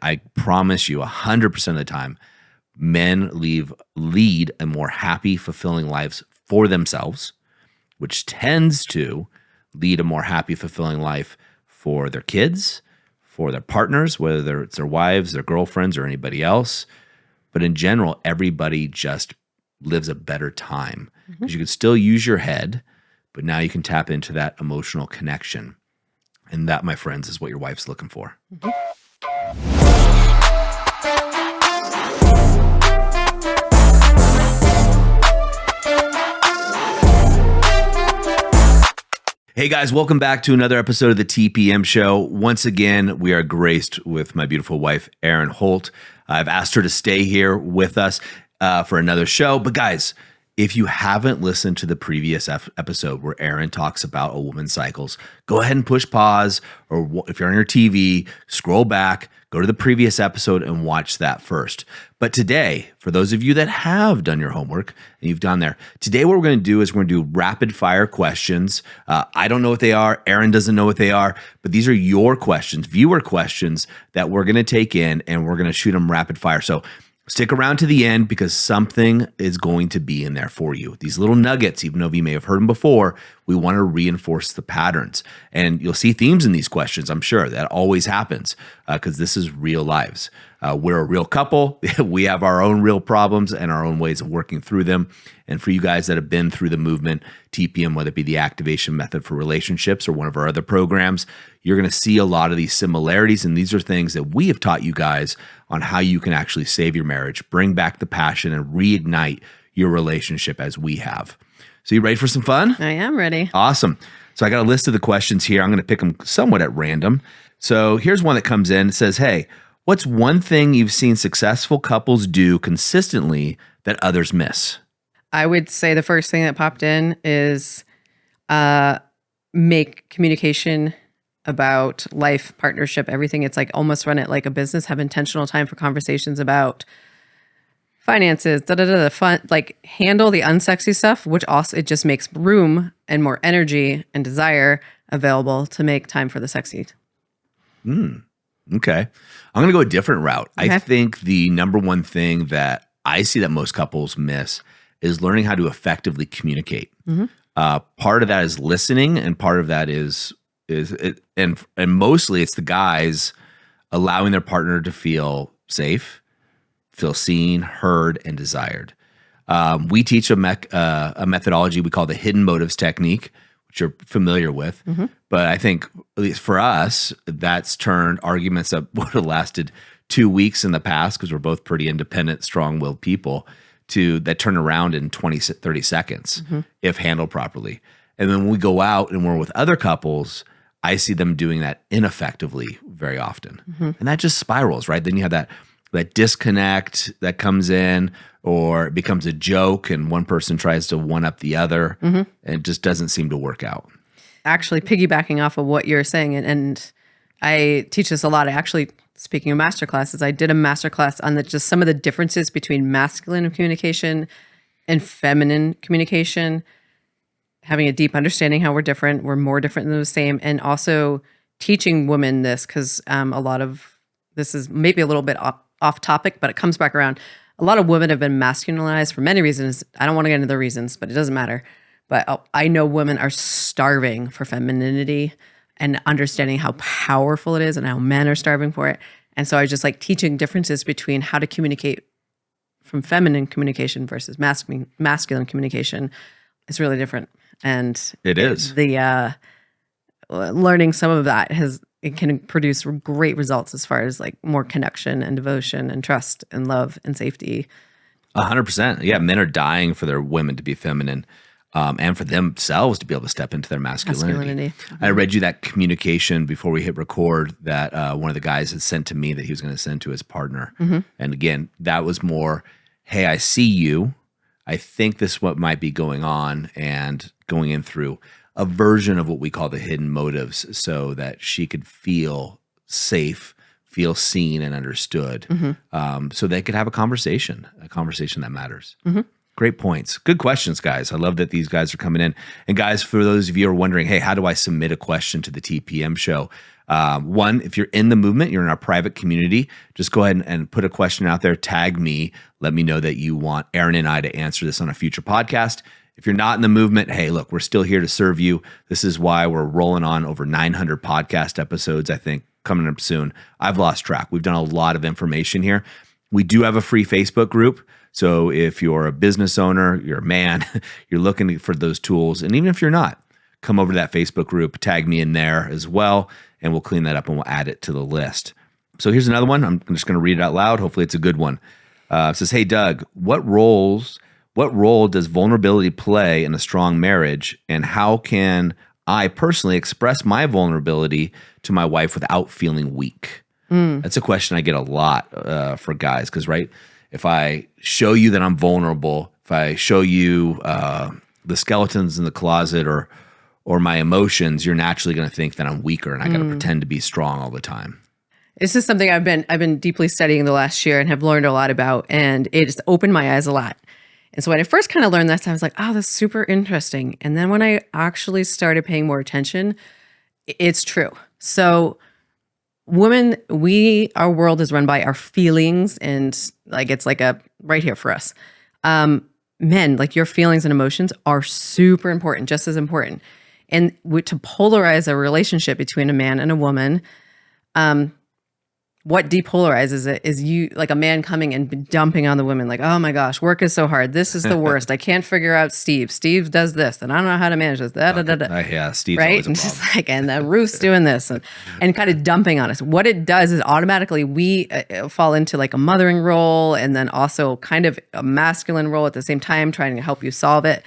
I promise you 100% of the time, men lead a more happy, fulfilling lives for themselves, which tends to lead a more happy, fulfilling life for their kids, for their partners, whether it's their wives, their girlfriends, or anybody else. But in general, everybody just lives a better time because you can still use your head, but now you can tap into that emotional connection. And that, my friends, is what your wife's looking for. Hey guys, welcome back to another episode of the TPM Show. Once again, we are graced with my beautiful wife, Erin Holt. I've asked her to stay here with us for another show. But guys, if you haven't listened to the previous episode where Erin talks about a woman's cycles, go ahead and push pause, or if you're on your TV, scroll back, go to the previous episode and watch that first. But today, for those of you that have done your homework and you've gone there, today what we're going to do is we're going to do rapid fire questions. I don't know what they are. Erin doesn't know what they are, but these are your questions, viewer questions that we're going to take in and we're going to shoot them rapid fire. So stick around to the end because something is going to be in there for you. These little nuggets, even though you may have heard them before, we want to reinforce the patterns. And you'll see themes in these questions, I'm sure. That always happens because this is real lives. We're a real couple. We have our own real problems and our own ways of working through them. And for you guys that have been through the movement, TPM, whether it be the activation method for relationships or one of our other programs, you're going to see a lot of these similarities. And these are things that we have taught you guys on how you can actually save your marriage, bring back the passion, and reignite your relationship as we have. So you ready for some fun? I am ready. Awesome. So I got a list of the questions here. I'm going to pick them somewhat at random. So here's one that comes in. It says, hey, what's one thing you've seen successful couples do consistently that others miss? I would say the first thing that popped in is make communication about life, partnership, everything. It's like almost run it like a business, have intentional time for conversations about finances, the fun, like handle the unsexy stuff, which also, it just makes room and more energy and desire available to make time for the sexy. Okay. I'm going to go a different route. Okay. I think the number one thing that I see that most couples miss is learning how to effectively communicate. Part of that is listening, and part of that is and mostly it's the guys allowing their partner to feel safe, feel seen, heard, and desired. We teach a methodology we call the hidden motives technique, which you're familiar with. But I think, at least for us, that's turned arguments that would have lasted 2 weeks in the past, because we're both pretty independent, strong-willed people, to that turn around in 20, 30 seconds if handled properly. And then when we go out and we're with other couples, I see them doing that ineffectively very often. And that just spirals, right? Then you have that disconnect that comes in, or it becomes a joke and one person tries to one up the other and it just doesn't seem to work out. Actually, piggybacking off of what you're saying, and I teach this a lot. Speaking of master classes, I did a master class on just some of the differences between masculine communication and feminine communication, having a deep understanding how we're different. We're more different than the same. And also teaching women this, because a lot of this is maybe a little bit off topic, but it comes back around. A lot of women have been masculinized for many reasons. I don't want to get into the reasons, but it doesn't matter. But I know women are starving for femininity and understanding how powerful it is and how men are starving for it. And so I just like teaching differences between how to communicate from feminine communication versus masculine communication is really different. And It is. The learning some of that it can produce great results as far as like more connection and devotion and trust and love and safety. 100%. Yeah, men are dying for their women to be feminine. And for themselves to be able to step into their masculinity. I read you that communication before we hit record that one of the guys had sent to me that he was going to send to his partner. And again, that was more, hey, I see you. I think this is what might be going on, and going in through a version of what we call the hidden motives so that she could feel safe, feel seen and understood, so they could have a conversation that matters. Great points. Good questions, guys. I love that these guys are coming in. And guys, for those of you who are wondering, hey, how do I submit a question to the TPM show? One, if you're in the movement, you're in our private community, just go ahead and put a question out there, tag me, let me know that you want Erin and I to answer this on a future podcast. If you're not in the movement, hey, look, we're still here to serve you. This is why we're rolling on over 900 podcast episodes, I think, coming up soon. I've lost track. We've done a lot of information here. We do have a free Facebook group. So if you're a business owner, you're a man, you're looking for those tools, and even if you're not, come over to that Facebook group, tag me in there as well, and we'll clean that up and we'll add it to the list. So here's another one. I'm just going to read it out loud. Hopefully it's a good one. It says, hey, Doug, what role does vulnerability play in a strong marriage, and how can I personally express my vulnerability to my wife without feeling weak? That's a question I get a lot for guys because, right, if I show you that I'm vulnerable, if I show you the skeletons in the closet or my emotions, you're naturally going to think that I'm weaker and I got to pretend to be strong all the time. This is something I've been deeply studying the last year and have learned a lot about, and it just opened my eyes a lot. And so when I first kind of learned this, I was like, oh, that's super interesting. And then when I actually started paying more attention, it's true. So women, our world is run by our feelings, and like it's like a right here for us. Men, like your feelings and emotions are super important, just as important. And to polarize a relationship between a man and a woman, what depolarizes it is you, like a man coming and dumping on the women, like, oh my gosh, work is so hard. This is the worst. I can't figure out Steve. Steve does this, and I don't know how to manage this. Yeah, Steve's right? always a And problem. just like, and the Ruth's doing this, and kind of dumping on us. What it does is automatically we fall into like a mothering role, and then also kind of a masculine role at the same time, trying to help you solve it.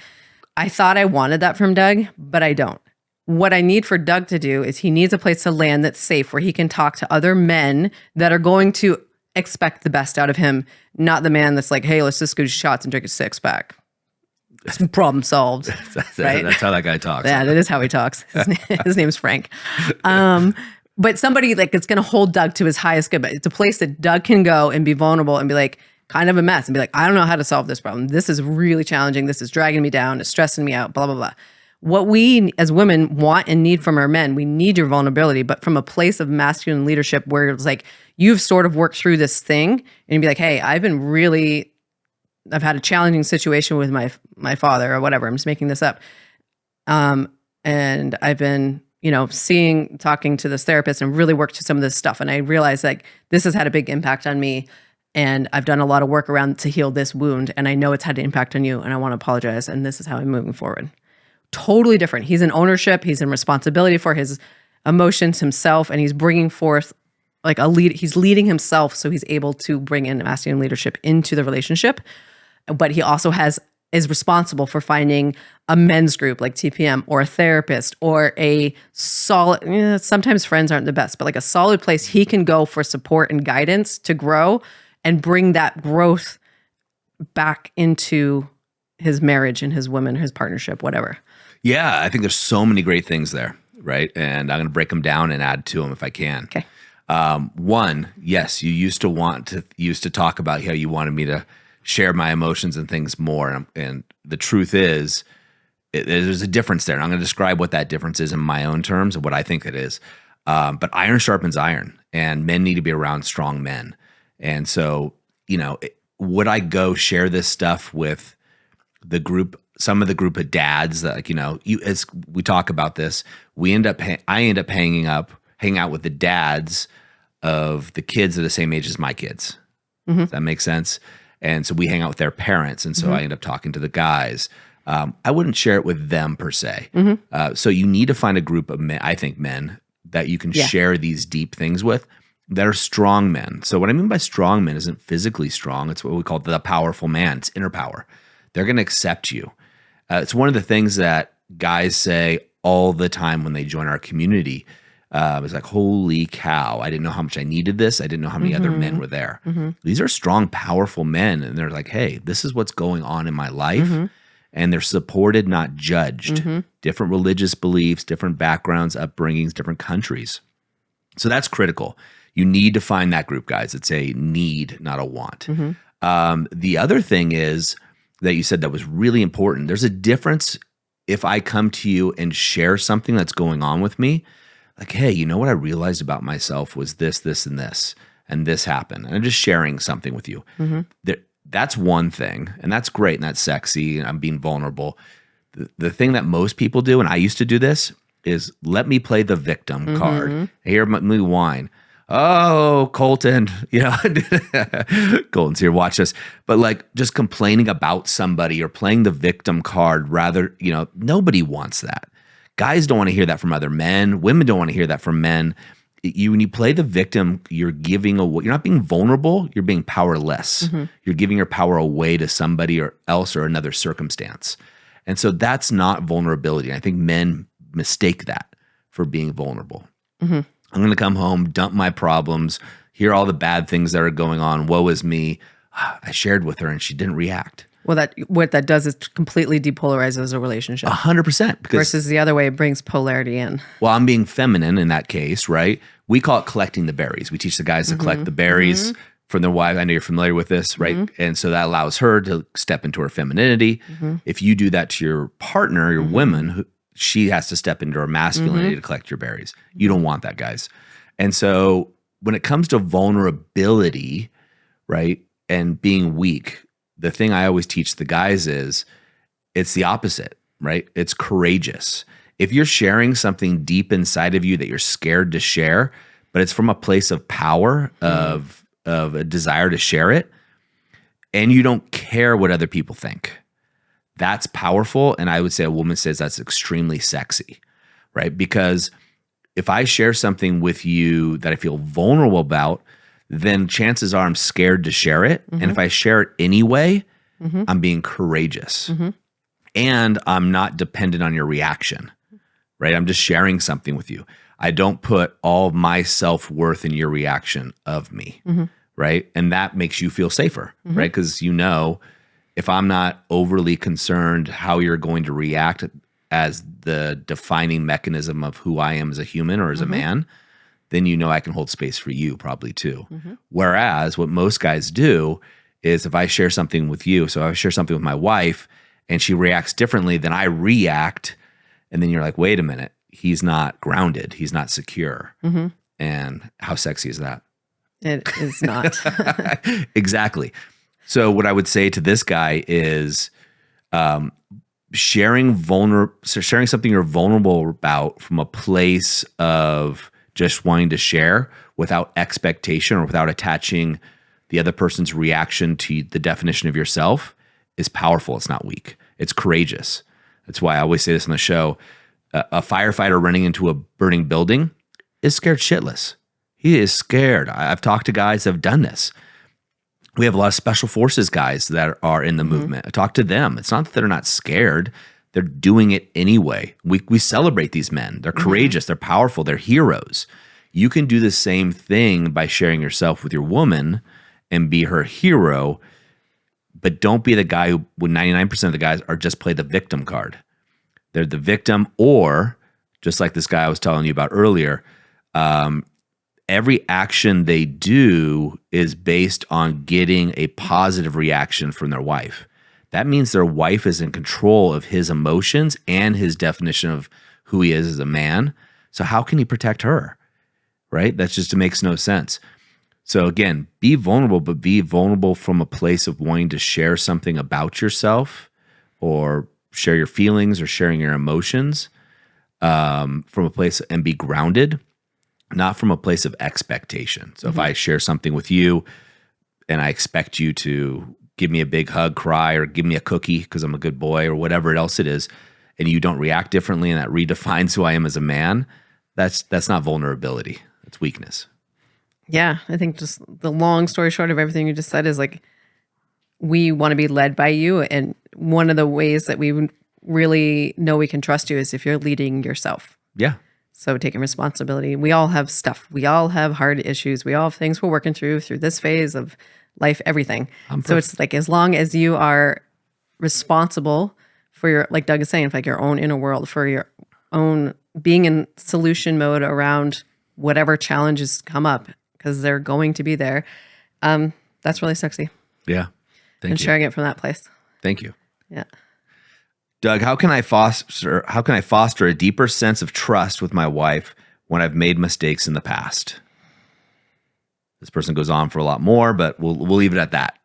I thought I wanted that from Doug, but I don't. What I need for Doug to do is he needs a place to land that's safe, where he can talk to other men that are going to expect the best out of him, not the man that's like, hey, let's just go shots and drink a six-pack. Problem solved. Right? That's how that guy talks. Yeah, that is how he talks. His name's Frank. But somebody like it's going to hold Doug to his highest good. But it's a place that Doug can go and be vulnerable and be like, kind of a mess, and be like, I don't know how to solve this problem. This is really challenging. This is dragging me down. It's stressing me out, blah, blah, blah. What we as women want and need from our men, we need your vulnerability, but from a place of masculine leadership where it's like you've sort of worked through this thing and be like, hey, I've had a challenging situation with my father or whatever. I'm just making this up. And I've been, talking to this therapist and really worked through some of this stuff. And I realized like this has had a big impact on me. And I've done a lot of work around to heal this wound. And I know it's had an impact on you. And I want to apologize. And this is how I'm moving forward. Totally different. He's in ownership. He's in responsibility for his emotions himself. And he's bringing forth like he's leading himself. So he's able to bring in masculine leadership into the relationship. But he also is responsible for finding a men's group like TPM or a therapist or a solid, sometimes friends aren't the best, but like a solid place he can go for support and guidance to grow and bring that growth back into his marriage and his woman, his partnership, whatever. Yeah, I think there's so many great things there, right? And I'm going to break them down and add to them if I can. Okay. One, yes, you used to talk about how you wanted me to share my emotions and things more. And the truth is, there's a difference there. And I'm going to describe what that difference is in my own terms of what I think it is. But iron sharpens iron, and men need to be around strong men. And so, would I go share this stuff with the group, some of the group of dads that, as we talk about this, I end up hanging out with the dads of the kids that are the same age as my kids. Mm-hmm. Does that make sense? And so we hang out with their parents. And so I end up talking to the guys. I wouldn't share it with them per se. Mm-hmm. So you need to find a group of men, I think men, that you can share these deep things with that are strong men. So what I mean by strong men isn't physically strong. It's what we call the powerful man. It's inner power. They're going to accept you. It's one of the things that guys say all the time when they join our community. It's like, holy cow, I didn't know how much I needed this. I didn't know how many other men were there. Mm-hmm. These are strong, powerful men. And they're like, hey, this is what's going on in my life. Mm-hmm. And they're supported, not judged. Mm-hmm. Different religious beliefs, different backgrounds, upbringings, different countries. So that's critical. You need to find that group, guys. It's a need, not a want. Mm-hmm. The other thing is that you said that was really important. There's a difference if I come to you and share something that's going on with me, like, hey, you know what I realized about myself was this, this, and this happened. And I'm just sharing something with you. That's one thing, and that's great, and that's sexy, and I'm being vulnerable. The thing that most people do, and I used to do this, is let me play the victim card. Here, me whine. Oh, Colton, Colton's here, watch this. But like just complaining about somebody or playing the victim card rather, nobody wants that. Guys don't want to hear that from other men. Women don't want to hear that from men. When you play the victim, you're giving away, you're not being vulnerable, you're being powerless. You're giving your power away to somebody else or another circumstance. And so that's not vulnerability. I think men mistake that for being vulnerable. I'm going to come home, dump my problems, hear all the bad things that are going on. Woe is me. I shared with her and she didn't react. Well, what that does is completely depolarizes a relationship. 100%. Versus the other way, it brings polarity in. Well, I'm being feminine in that case, right? We call it collecting the berries. We teach the guys to collect the berries from their wife. I know you're familiar with this, right? And so that allows her to step into her femininity. If you do that to your partner, your woman, she has to step into her masculinity to collect your berries. You don't want that, guys. And so when it comes to vulnerability, right, and being weak, the thing I always teach the guys is it's the opposite, right? It's courageous. If you're sharing something deep inside of you that you're scared to share, but it's from a place of power, of a desire to share it, and you don't care what other people think, that's powerful. And I would say a woman says that's extremely sexy, right? Because if I share something with you that I feel vulnerable about, then chances are I'm scared to share it. And if I share it anyway, I'm being courageous. And I'm not dependent on your reaction, right? I'm just sharing something with you. I don't put all of my self-worth in your reaction of me, right? And that makes you feel safer, right? Because if I'm not overly concerned how you're going to react as the defining mechanism of who I am as a human or as a man, then I can hold space for you probably too. Whereas what most guys do is if I share something with you, so I share something with my wife and she reacts differently than I react, and then you're like, wait a minute, he's not grounded, he's not secure. And how sexy is that? It is not. Exactly. So what I would say to this guy is sharing something you're vulnerable about from a place of just wanting to share without expectation or without attaching the other person's reaction to the definition of yourself is powerful. It's not weak. It's courageous. That's why I always say this on the show. A firefighter running into a burning building is scared shitless. He is scared. I've talked to guys that have done this. We have a lot of special forces guys that are in the movement. I talk to them. It's not that they're not scared. They're doing it anyway. We celebrate these men. They're courageous. They're powerful. They're heroes. You can do the same thing by sharing yourself with your woman and be her hero, but don't be the guy who, when 99% of the guys are just play the victim card. They're the victim, or just like this guy I was telling you about earlier, every action they do is based on getting a positive reaction from their wife. That means their wife is in control of his emotions and his definition of who he is as a man. So how can he protect her? Right? That just makes no sense. So again, be vulnerable, but be vulnerable from a place of wanting to share something about yourself or share your feelings or sharing your emotions from a place and be grounded, not from a place of expectation. So if I share something with you and I expect you to give me a big hug, cry, or give me a cookie because I'm a good boy or whatever else it is, and you don't react differently and that redefines who I am as a man, that's not vulnerability. That's weakness. Yeah, I think just the long story short of everything you just said is like, we want to be led by you. And one of the ways that we really know we can trust you is if you're leading yourself. Yeah. So taking responsibility. We all have stuff. We all have hard issues. We all have things we're working through this phase of life, everything. So it's like, as long as you are responsible for your, like Doug is saying, like your own inner world, for your own being in solution mode around whatever challenges come up, because they're going to be there. That's really sexy. Yeah. And sharing it from that place. Thank you. Yeah. Doug, how can I foster a deeper sense of trust with my wife when I've made mistakes in the past? This person goes on for a lot more, but we'll leave it at that.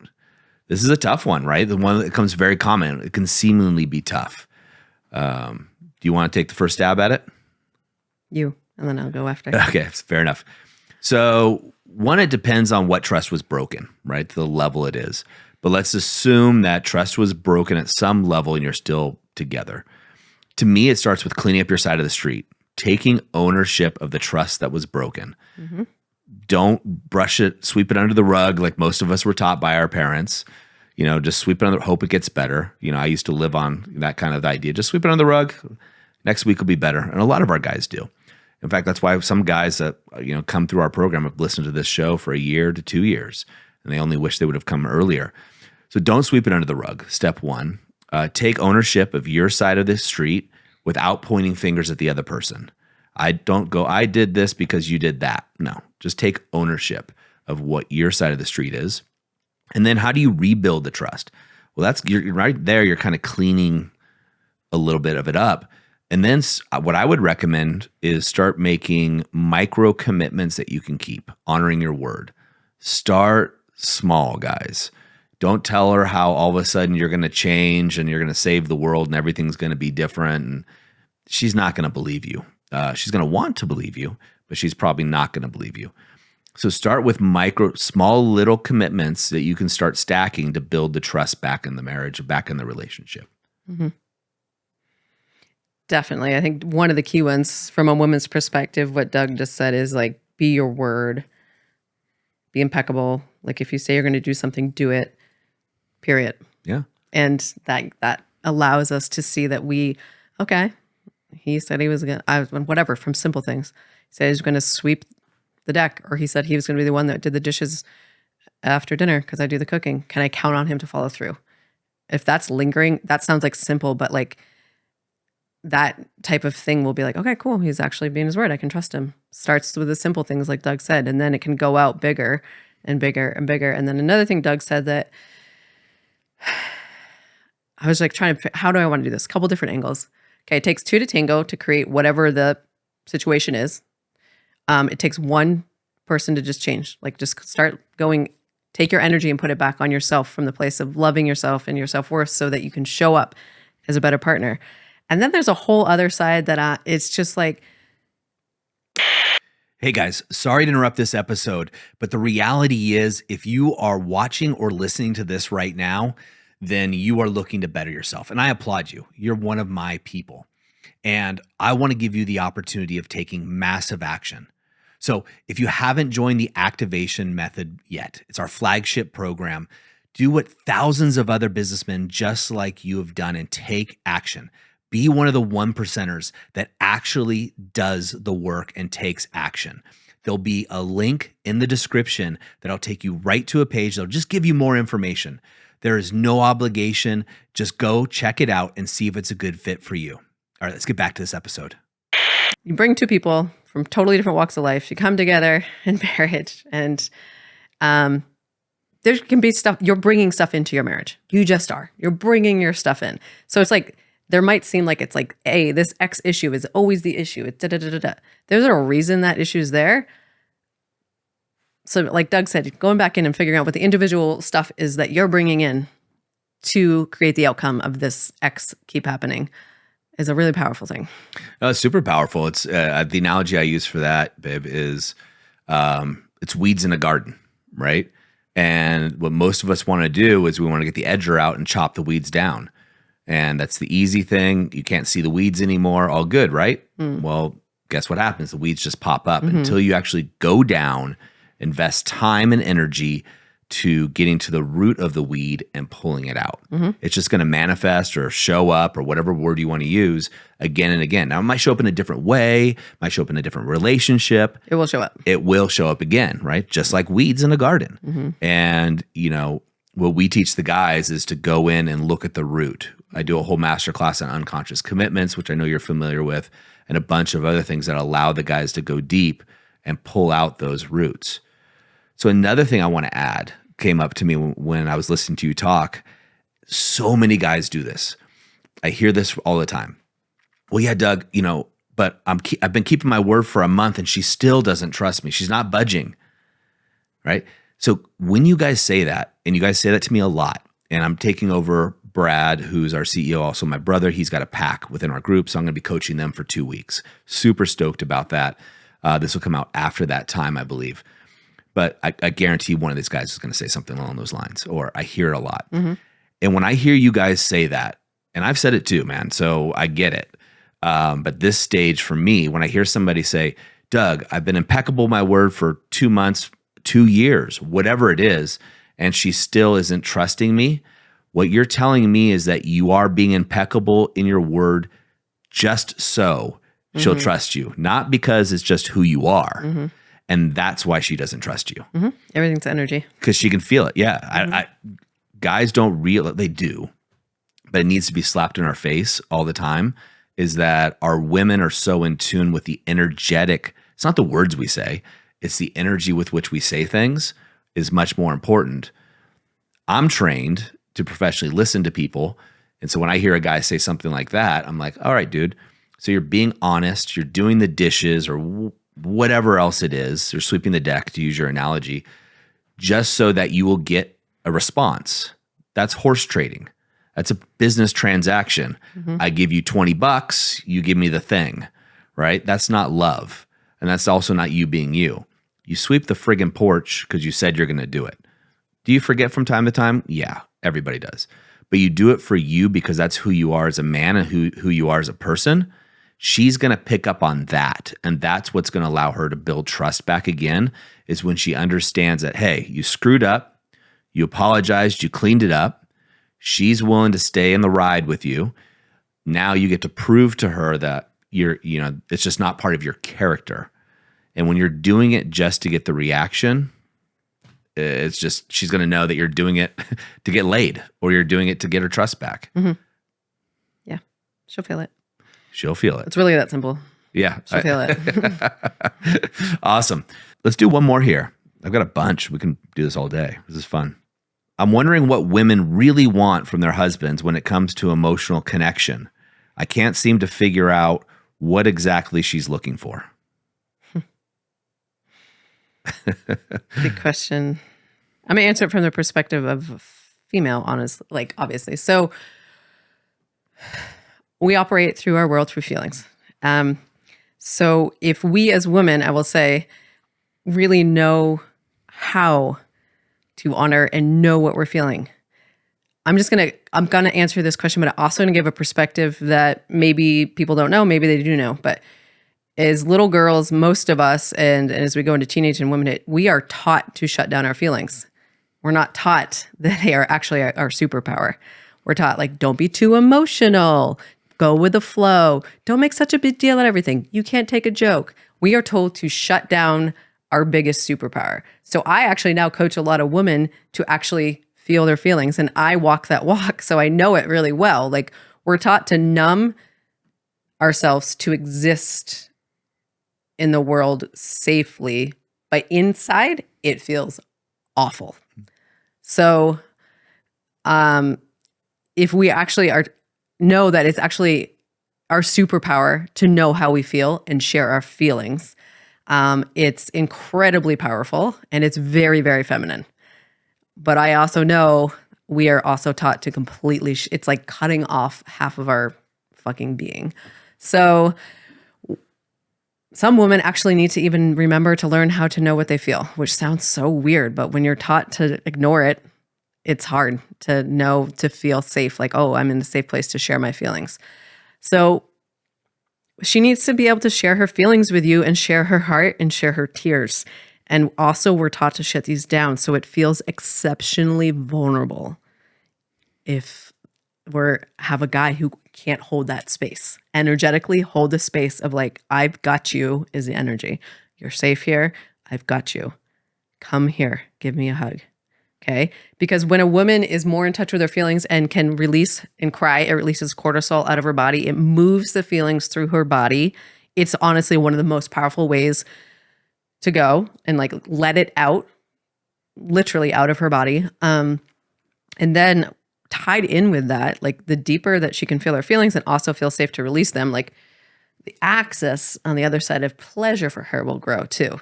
This is a tough one, right? The one that comes very common. It can seemingly be tough. Do you want to take the first stab at it? You, and then I'll go after. Okay, fair enough. So one, it depends on what trust was broken, right? The level it is. But let's assume that trust was broken at some level and you're still together. To me, it starts with cleaning up your side of the street, taking ownership of the trust that was broken. Mm-hmm. Don't brush it, sweep it under the rug like most of us were taught by our parents. Just sweep it under, hope it gets better. I used to live on that kind of idea. Just sweep it under the rug. Next week will be better. And a lot of our guys do. In fact, that's why some guys that, come through our program have listened to this show for a year to 2 years, and they only wish they would have come earlier. So don't sweep it under the rug. Step one, take ownership of your side of the street without pointing fingers at the other person. I did this because you did that. No, just take ownership of what your side of the street is. And then how do you rebuild the trust? Well, you're right there. You're kind of cleaning a little bit of it up. And then what I would recommend is start making micro commitments that you can keep, honoring your word. Start small, guys. Don't tell her how all of a sudden you're going to change and you're going to save the world and everything's going to be different. And she's not going to believe you. She's going to want to believe you, but she's probably not going to believe you. So start with small little commitments that you can start stacking to build the trust back in the marriage, back in the relationship. Mm-hmm. Definitely. I think one of the key ones from a woman's perspective, what Doug just said is like, be your word, be impeccable. Like if you say you're going to do something, do it, period. Yeah. And that allows us to see that he said he was going to, whatever, from simple things. He said he was going to sweep the deck, or he said he was going to be the one that did the dishes after dinner because I do the cooking. Can I count on him to follow through? If that's lingering, that sounds like simple, but like that type of thing will be like, okay, cool. He's actually being his word. I can trust him. Starts with the simple things like Doug said, and then it can go out bigger and bigger and bigger. And then another thing Doug said that I was like how do I want to do this? A couple different angles. Okay, it takes two to tango to create whatever the situation is. It takes one person to just change. Like just start going, take your energy and put it back on yourself from the place of loving yourself and your self-worth so that you can show up as a better partner. And then there's a whole other side that it's just like. Hey guys, sorry to interrupt this episode, but the reality is if you are watching or listening to this right now, then you are looking to better yourself. And I applaud you. You're one of my people. And I want to give you the opportunity of taking massive action. So if you haven't joined the activation method yet, it's our flagship program. Do what thousands of other businessmen just like you have done and take action. Be one of the 1%ers that actually does the work and takes action. There'll be a link in the description that'll take you right to a page that'll just give you more information. There is no obligation. Just go check it out and see if it's a good fit for you. All right, let's get back to this episode. You bring two people from totally different walks of life. You come together in marriage, and there can be stuff. You're bringing stuff into your marriage. You just are. You're bringing your stuff in. So it's like, there might seem like it's like, hey, this X issue is always the issue. It's da-da-da-da-da. There's a reason that issue's there. So like Doug said, going back in and figuring out what the individual stuff is that you're bringing in to create the outcome of this X keep happening is a really powerful thing. Super powerful. It's the analogy I use for that, babe, is it's weeds in a garden, right? And what most of us want to do is we want to get the edger out and chop the weeds down. And that's the easy thing. You can't see the weeds anymore. All good, right? Well, guess what happens? The weeds just pop up until you actually go down, invest time and energy to getting to the root of the weed and pulling it out. It's just going to manifest or show up or whatever word you want to use again and again. Now, it might show up in a different way, might show up in a different relationship. It will show up. It will show up again, right? Just like weeds in a garden. And, what we teach the guys is to go in and look at the root. I do a whole masterclass on unconscious commitments, which I know you're familiar with, and a bunch of other things that allow the guys to go deep and pull out those roots. So another thing I want to add came up to me when I was listening to you talk. So many guys do this. I hear this all the time. Well, yeah, Doug, but I've been keeping my word for a month and she still doesn't trust me. She's not budging, right? So when you guys say that, and you guys say that to me a lot, and I'm taking over Brad, who's our CEO, also my brother, he's got a pack within our group, so I'm going to be coaching them for 2 weeks. Super stoked about that. This will come out after that time, I believe. But I guarantee one of these guys is going to say something along those lines, or I hear it a lot. Mm-hmm. And when I hear you guys say that, and I've said it too, man, so I get it. But this stage for me, when I hear somebody say, Doug, I've been impeccable my word for 2 months, 2 years, whatever it is, and she still isn't trusting me, what you're telling me is that you are being impeccable in your word just so she'll trust you, not because it's just who you are. Mm-hmm. And that's why she doesn't trust you. Mm-hmm. Everything's energy. Because she can feel it. Yeah. Mm-hmm. Guys don't realize, they do, but it needs to be slapped in our face all the time, is that our women are so in tune with the energetic, it's not the words we say, it's the energy with which we say things is much more important. I'm trained to professionally listen to people. And so when I hear a guy say something like that, I'm like, all right, dude. So you're being honest, you're doing the dishes or whatever else it is, you're sweeping the deck, to use your analogy, just so that you will get a response. That's horse trading. That's a business transaction. Mm-hmm. I give you $20, you give me the thing, right? That's not love. And that's also not you being you. You sweep the friggin' porch because you said you're going to do it. Do you forget from time to time? Yeah, everybody does. But you do it for you because that's who you are as a man and who you are as a person. She's going to pick up on that. And that's what's going to allow her to build trust back again, is when she understands that, hey, you screwed up, you apologized, you cleaned it up. She's willing to stay in the ride with you. Now you get to prove to her that it's just not part of your character. And when you're doing it just to get the reaction, it's just, she's going to know that you're doing it to get laid, or you're doing it to get her trust back. Mm-hmm. Yeah. She'll feel it. She'll feel it. It's really that simple. Yeah. She'll feel it. Awesome. Let's do one more here. I've got a bunch. We can do this all day. This is fun. I'm wondering what women really want from their husbands when it comes to emotional connection. I can't seem to figure out what exactly she's looking for. Good question. I'm going to answer it from the perspective of a female, obviously. So we operate through our world through feelings. So if we as women, I will say, really know how to honor and know what we're feeling, I'm going to answer this question, but I'm also going to give a perspective that maybe people don't know, maybe they do know, but as little girls, most of us, and as we go into teenage and womanhood, we are taught to shut down our feelings. We're not taught that they are actually our superpower. We're taught, don't be too emotional, go with the flow, don't make such a big deal out of everything. You can't take a joke. We are told to shut down our biggest superpower. So I actually now coach a lot of women to actually feel their feelings, and I walk that walk, so I know it really well. We're taught to numb ourselves to exist in the world safely, but inside it feels awful. So if we actually know that it's actually our superpower to know how we feel and share our feelings, it's incredibly powerful and it's very, very feminine. But I also know we are also taught to completely, it's like cutting off half of our fucking being. So some women actually need to even remember to learn how to know what they feel, which sounds so weird, but when you're taught to ignore it, it's hard to know, to feel safe, I'm in a safe place to share my feelings. So she needs to be able to share her feelings with you and share her heart and share her tears. And also we're taught to shut these down so it feels exceptionally vulnerable if we have a guy who can't hold that space. Energetically hold the space of I've got you is the energy. You're safe here. I've got you. Come here. Give me a hug. Okay? Because when a woman is more in touch with her feelings and can release and cry, it releases cortisol out of her body. It moves the feelings through her body. It's honestly one of the most powerful ways to go and let it out, literally out of her body. And then tied in with that, like the deeper that she can feel her feelings and also feel safe to release them, like the access on the other side of pleasure for her will grow too.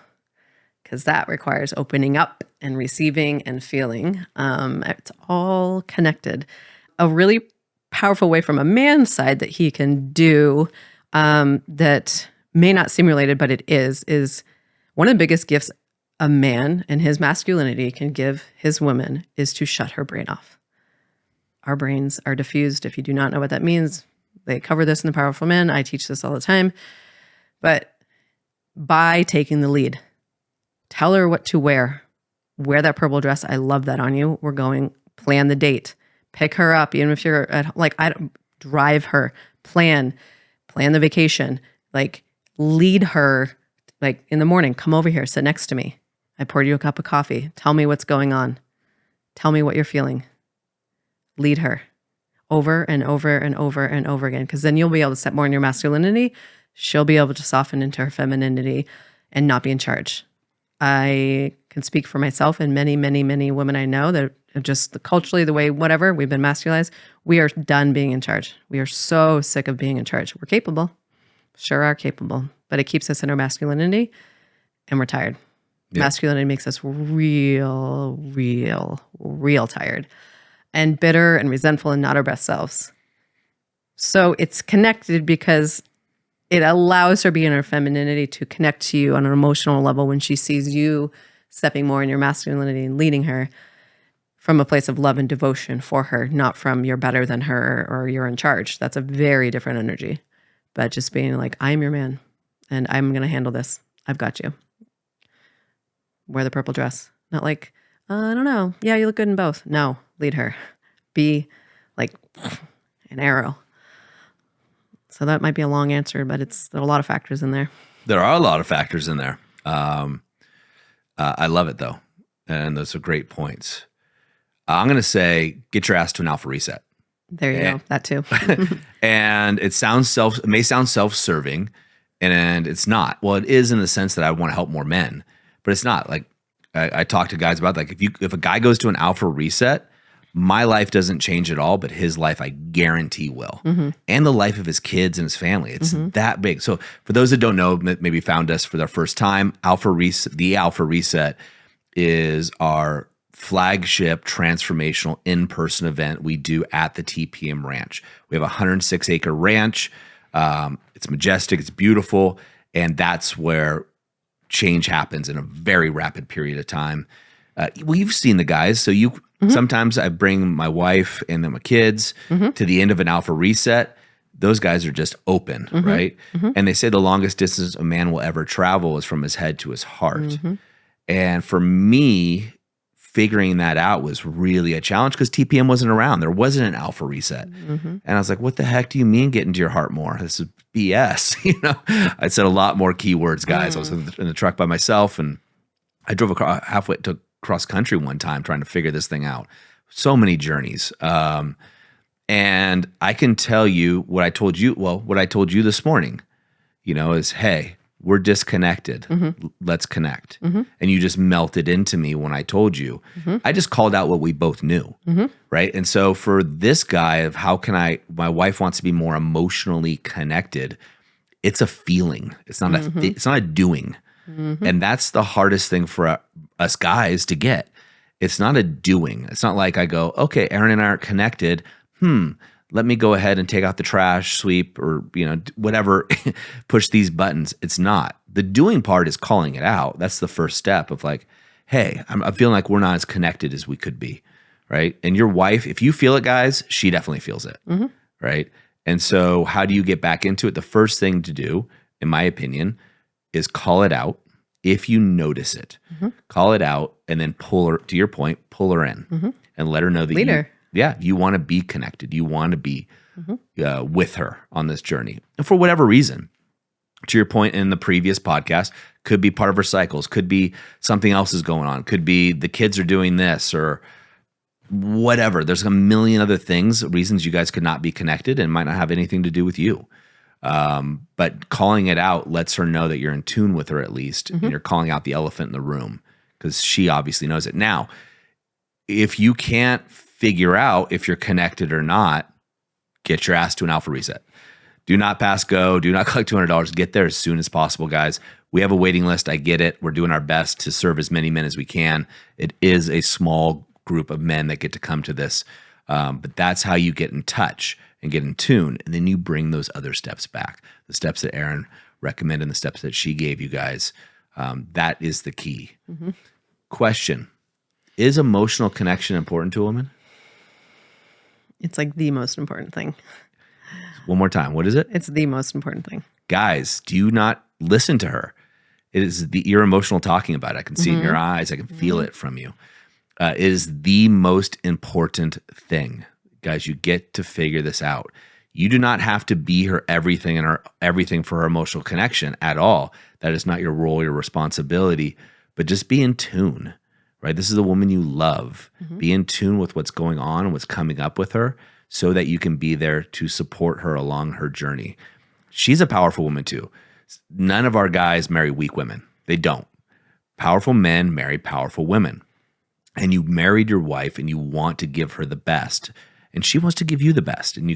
Because that requires opening up and receiving and feeling. It's all connected. A really powerful way from a man's side that he can do that may not seem related, but it is one of the biggest gifts a man and his masculinity can give his woman is to shut her brain off. Our brains are diffused. If you do not know what that means, they cover this in The Powerful Man. I teach this all the time. But by taking the lead, tell her what to wear. Wear that purple dress. I love that on you. We're going. Plan the date. Pick her up. Even if you're at, like, I don't drive her. Plan the vacation. Like, lead her. Like, in the morning, come over here. Sit next to me. I poured you a cup of coffee. Tell me what's going on. Tell me what you're feeling. Lead her over and over and over and over again. Because then you'll be able to step more in your masculinity. She'll be able to soften into her femininity and not be in charge. I can speak for myself and many, many, many women I know that are just culturally the way, whatever, we've been masculized. We are done being in charge. We are so sick of being in charge. We're capable. Sure are capable. But it keeps us in our masculinity and we're tired. Yeah. Masculinity makes us real tired and bitter and resentful and not our best selves. So it's connected because it allows her being in her femininity to connect to you on an emotional level when she sees you stepping more in your masculinity and leading her from a place of love and devotion for her, not from you're better than her or you're in charge. That's a very different energy. But just being like, I'm your man and I'm going to handle this. I've got you. Wear the purple dress. Not like, I don't know. Yeah, you look good in both. No, lead her. Be like an arrow. So that might be a long answer, but there are a lot of factors in there. There are a lot of factors in there. I love it though. And those are great points. I'm going to say, get your ass to an alpha reset. There you go. That too. And it may sound self-serving and it's not. Well, it is in the sense that I want to help more men, but it's not. Like I talk to guys about, like, if a guy goes to an alpha reset, my life doesn't change at all, but his life, I guarantee will. Mm-hmm. And the life of his kids and his family. It's that big. So for those that don't know, maybe found us for their first time, the Alpha Reset is our flagship transformational in-person event we do at the TPM Ranch. We have a 106-acre ranch. It's majestic. It's beautiful. And that's where change happens in a very rapid period of time. Well, you've seen the guys. So sometimes I bring my wife and then my kids to the end of an alpha reset. Those guys are just open, right? And they say the longest distance a man will ever travel is from his head to his heart. And for me, figuring that out was really a challenge because TPM wasn't around. There wasn't an alpha reset. And I was like, what the heck do you mean get into your heart more? This is BS. I said a lot more keywords, guys. I was in the truck by myself and I drove halfway to cross country one time trying to figure this thing out. So many journeys. And I can tell you what I told you this morning, is, hey, we're disconnected. Let's connect. And you just melted into me when I told you. I just called out what we both knew. Right. And so for this guy of my wife wants to be more emotionally connected. It's a feeling. It's not a doing. And that's the hardest thing for us guys to get. It's not a doing. It's not like I go, okay, Erin and I aren't connected. Let me go ahead and take out the trash, sweep, or whatever, push these buttons. It's not. The doing part is calling it out. That's the first step of like, hey, I'm feeling like we're not as connected as we could be, right? And your wife, if you feel it, guys, she definitely feels it, right? And so how do you get back into it? The first thing to do, in my opinion, is call it out. If you notice it, call it out and then pull her, to your point, pull her in and let her know that you want to be connected. You want to be with her on this journey. And for whatever reason, to your point in the previous podcast, could be part of her cycles, could be something else is going on, could be the kids are doing this or whatever. There's a million other things, reasons you guys could not be connected and might not have anything to do with you. But calling it out lets her know that you're in tune with her at least, and you're calling out the elephant in the room because she obviously knows it. Now, if you can't figure out if you're connected or not, get your ass to an alpha reset. Do not pass go. Do not collect $200. Get there as soon as possible, guys. We have a waiting list. I get it. We're doing our best to serve as many men as we can. It is a small group of men that get to come to this. But that's how you get in touch and get in tune. And then you bring those other steps back. The steps that Erin recommended and the steps that she gave you guys. That is the key. Mm-hmm. Question. Is emotional connection important to a woman? It's like the most important thing. One more time. What is it? It's the most important thing. Guys, do not listen to her. It is your emotional talking about it. I can see it in your eyes. I can feel it from you. It is the most important thing. Guys, you get to figure this out. You do not have to be her everything and her everything for her emotional connection at all. That is not your role, your responsibility, but just be in tune, right? This is the woman you love. Be in tune with what's going on and what's coming up with her so that you can be there to support her along her journey. She's a powerful woman too. None of our guys marry weak women. They don't. Powerful men marry powerful women. And you married your wife and you want to give her the best. And she wants to give you the best. And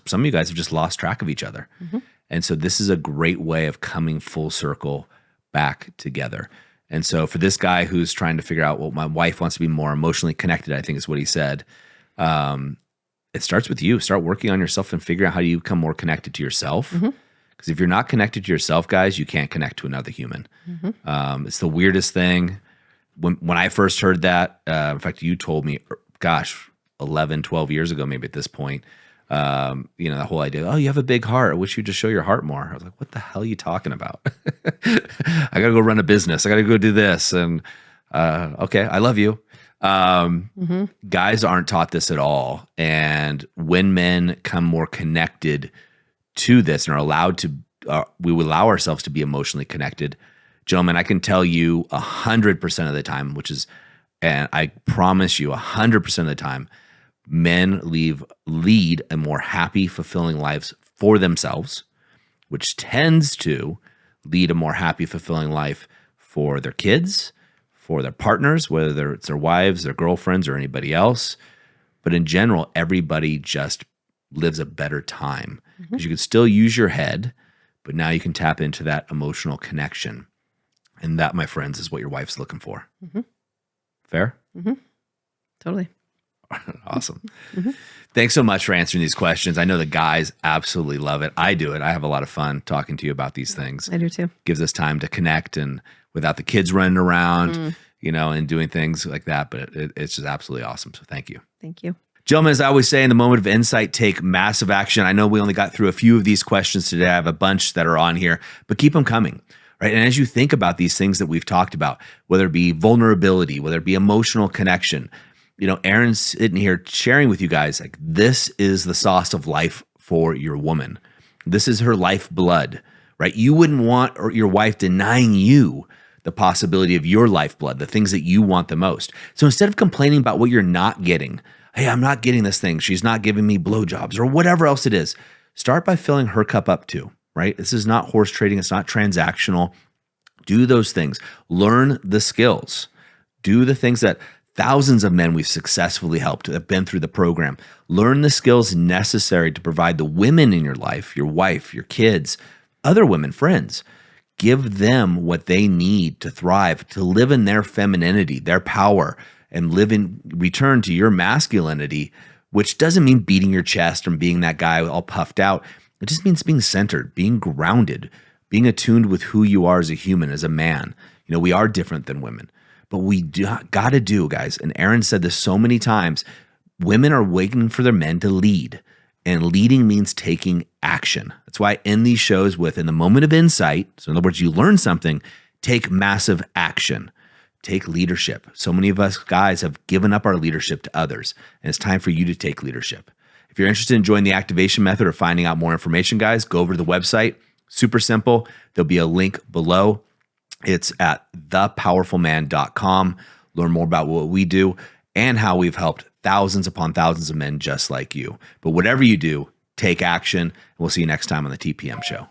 some of you guys have just lost track of each other. And so this is a great way of coming full circle back together. And so for this guy who's trying to figure out, well, my wife wants to be more emotionally connected, I think is what he said. It starts with you. Start working on yourself and figure out how you become more connected to yourself. Because if you're not connected to yourself, guys, you can't connect to another human. It's the weirdest thing. When I first heard that, in fact, you told me, gosh, 11, 12 years ago, maybe at this point, the whole idea, oh, you have a big heart. I wish you'd just show your heart more. I was like, what the hell are you talking about? I got to go run a business. I got to go do this. And okay, I love you. Guys aren't taught this at all. And when men come more connected to this and are allowed to, we will allow ourselves to be emotionally connected. Gentlemen, I can tell you 100% of the time, and I promise you 100% of the time, men lead a more happy, fulfilling lives for themselves, which tends to lead a more happy, fulfilling life for their kids, for their partners, whether it's their wives, their girlfriends, or anybody else. But in general, everybody just lives a better time because you can still use your head, but now you can tap into that emotional connection. And that, my friends, is what your wife's looking for. Fair? Totally. Awesome. Thanks so much for answering these questions. I know the guys absolutely love it. I do it. I have a lot of fun talking to you about these things. I do too. Gives us time to connect and without the kids running around, and doing things like that. But it's just absolutely awesome. So thank you. Thank you. Gentlemen, as I always say, in the moment of insight, take massive action. I know we only got through a few of these questions today. I have a bunch that are on here, but keep them coming. Right? And as you think about these things that we've talked about, whether it be vulnerability, whether it be emotional connection, Erin's sitting here sharing with you guys, like, this is the sauce of life for your woman. This is her lifeblood, right? You wouldn't want your wife denying you the possibility of your lifeblood, the things that you want the most. So instead of complaining about what you're not getting, hey, I'm not getting this thing, she's not giving me blowjobs or whatever else it is, start by filling her cup up too, right? This is not horse trading. It's not transactional. Do those things. Learn the skills. Do the things that thousands of men we've successfully helped have been through the program. Learn the skills necessary to provide the women in your life, your wife, your kids, other women, friends. Give them what they need to thrive, to live in their femininity, their power, and live in return to your masculinity, which doesn't mean beating your chest or being that guy all puffed out. It just means being centered, being grounded, being attuned with who you are as a human, as a man. We are different than women. But we got to do, guys, and Erin said this so many times, women are waiting for their men to lead, and leading means taking action. That's why I end these shows with, in the moment of insight, so in other words, you learn something, take massive action, take leadership. So many of us guys have given up our leadership to others, and it's time for you to take leadership. If you're interested in joining the activation method or finding out more information, guys, go over to the website. Super simple. There'll be a link below. It's at thepowerfulman.com. Learn more about what we do and how we've helped thousands upon thousands of men just like you. But whatever you do, take action. And we'll see you next time on the TPM show.